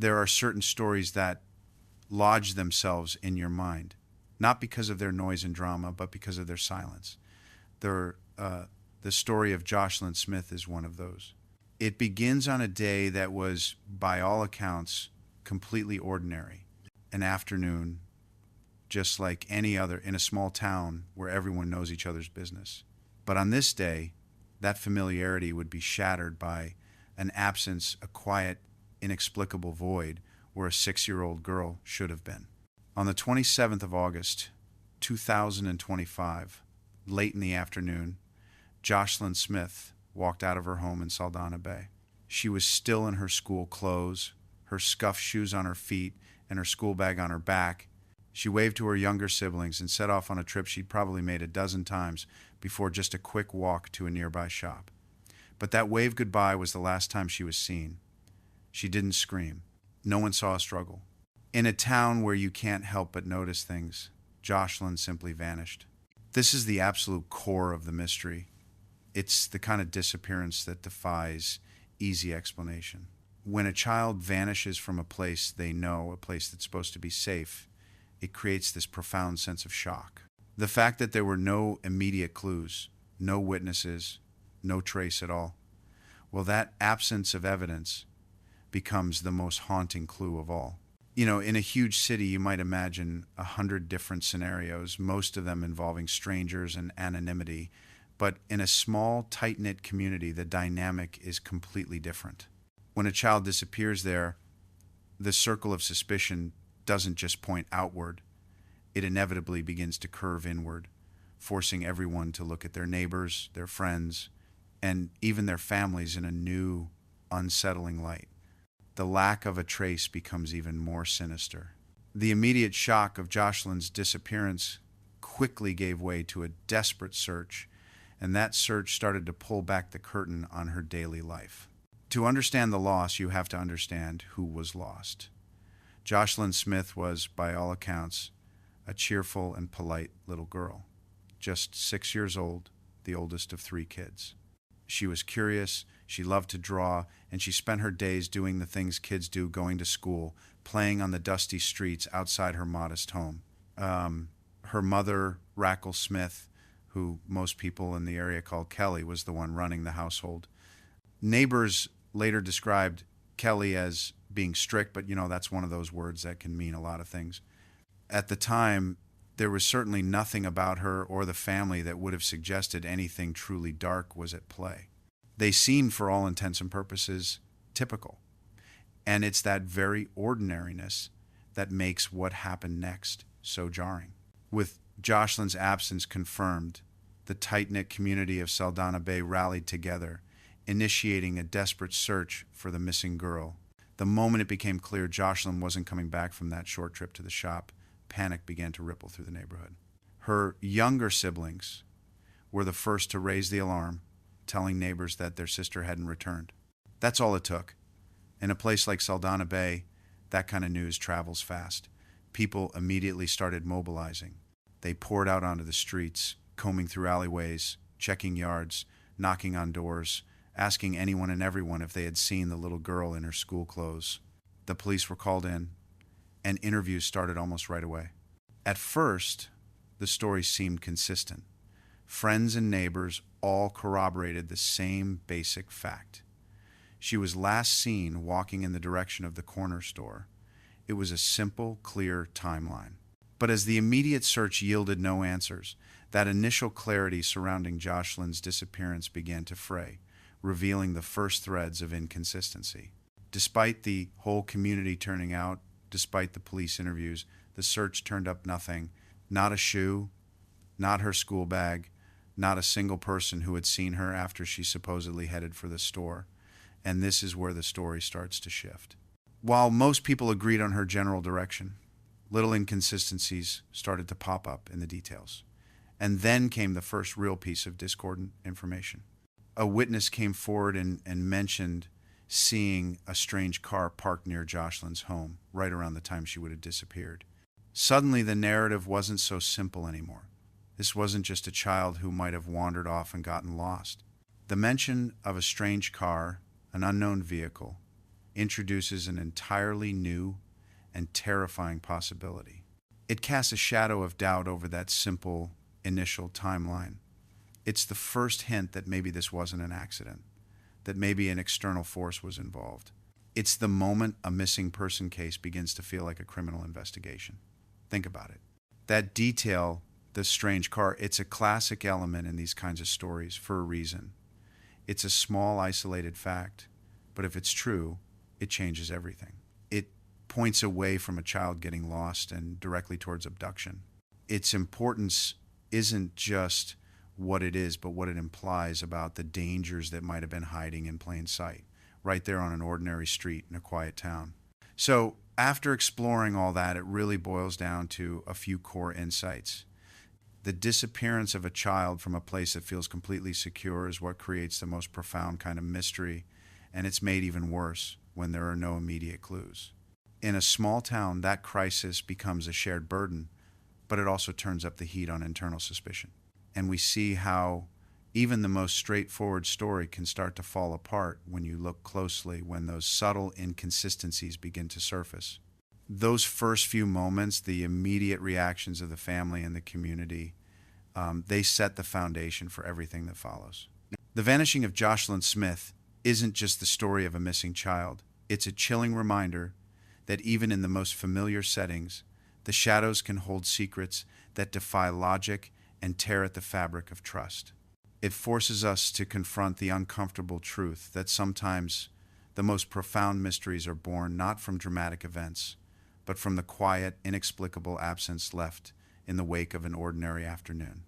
there are certain stories that lodge themselves in your mind, not because of their noise and drama, but because of their silence. The story of Joshlin Smith is one of those. It begins on a day that was, by all accounts, completely ordinary. An afternoon, just like any other, in a small town where everyone knows each other's business. But on this day, that familiarity would be shattered by an absence, a quiet, inexplicable void where a 6-year-old girl should have been. On the 27th of August, 2025, late in the afternoon, Joshlin Smith walked out of her home in Saldanha Bay. She was still in her school clothes, her scuffed shoes on her feet, and her school bag on her back. She waved to her younger siblings and set off on a trip she'd probably made a dozen times before just a quick walk to a nearby shop. But that wave goodbye was the last time she was seen. She didn't scream. No one saw a struggle. In a town where you can't help but notice things, Joshlin simply vanished. This is the absolute core of the mystery. It's the kind of disappearance that defies easy explanation. When a child vanishes from a place they know, a place that's supposed to be safe, it creates this profound sense of shock. The fact that there were no immediate clues, no witnesses, no trace at all, well, that absence of evidence becomes the most haunting clue of all. You know, in a huge city, you might imagine 100 different scenarios, most of them involving strangers and anonymity. But in a small, tight-knit community, the dynamic is completely different. When a child disappears there, the circle of suspicion doesn't just point outward. It inevitably begins to curve inward, forcing everyone to look at their neighbors, their friends, and even their families in a new, unsettling light. The lack of a trace becomes even more sinister. The immediate shock of Joshlin's disappearance quickly gave way to a desperate search, and that search started to pull back the curtain on her daily life. To understand the loss, you have to understand who was lost. Joshlin Smith was, by all accounts, a cheerful and polite little girl, just 6 years old, the oldest of 3 kids. She was curious, she loved to draw, and she spent her days doing the things kids do, going to school, playing on the dusty streets outside her modest home. Her mother, Raquel Smith, who most people in the area called Kelly, was the one running the household. Neighbors later described Kelly as being strict, but that's one of those words that can mean a lot of things. At the time, there was certainly nothing about her or the family that would have suggested anything truly dark was at play. They seemed, for all intents and purposes, typical. And it's that very ordinariness that makes what happened next so jarring. With Joshlin's absence confirmed, the tight-knit community of Saldanha Bay rallied together, initiating a desperate search for the missing girl. The moment it became clear Joshlin wasn't coming back from that short trip to the shop, panic began to ripple through the neighborhood. Her younger siblings were the first to raise the alarm, telling neighbors that their sister hadn't returned. That's all it took. In a place like Saldanha Bay, that kind of news travels fast. People immediately started mobilizing. They poured out onto the streets, combing through alleyways, checking yards, knocking on doors, asking anyone and everyone if they had seen the little girl in her school clothes. The police were called in, and interviews started almost right away. At first, the story seemed consistent. Friends and neighbors all corroborated the same basic fact. She was last seen walking in the direction of the corner store. It was a simple, clear timeline. But as the immediate search yielded no answers, that initial clarity surrounding Joshlin's disappearance began to fray, revealing the first threads of inconsistency. Despite the whole community turning out, despite the police interviews, the search turned up nothing. Not a shoe, not her school bag, not a single person who had seen her after she supposedly headed for the store. And this is where the story starts to shift. While most people agreed on her general direction, little inconsistencies started to pop up in the details. And then came the first real piece of discordant information. A witness came forward and mentioned seeing a strange car parked near Joshlin's home right around the time she would have disappeared. Suddenly, the narrative wasn't so simple anymore. This wasn't just a child who might have wandered off and gotten lost. The mention of a strange car, an unknown vehicle, introduces an entirely new and terrifying possibility. It casts a shadow of doubt over that simple initial timeline. It's the first hint that maybe this wasn't an accident, that maybe an external force was involved. It's the moment a missing person case begins to feel like a criminal investigation. Think about it. That detail, the strange car, it's a classic element in these kinds of stories for a reason. It's a small, isolated fact, but if it's true, it changes everything. It points away from a child getting lost and directly towards abduction. Its importance isn't just what it is, but what it implies about the dangers that might have been hiding in plain sight, right there on an ordinary street in a quiet town. So, after exploring all that, it really boils down to a few core insights. The disappearance of a child from a place that feels completely secure is what creates the most profound kind of mystery, and it's made even worse when there are no immediate clues. In a small town, that crisis becomes a shared burden, but it also turns up the heat on internal suspicion. And we see how even the most straightforward story can start to fall apart when you look closely, when those subtle inconsistencies begin to surface. Those first few moments, the immediate reactions of the family and the community, they set the foundation for everything that follows. The Vanishing of Joshlin Smith isn't just the story of a missing child. It's a chilling reminder that even in the most familiar settings, the shadows can hold secrets that defy logic and tear at the fabric of trust. It forces us to confront the uncomfortable truth that sometimes the most profound mysteries are born not from dramatic events, but from the quiet, inexplicable absence left in the wake of an ordinary afternoon.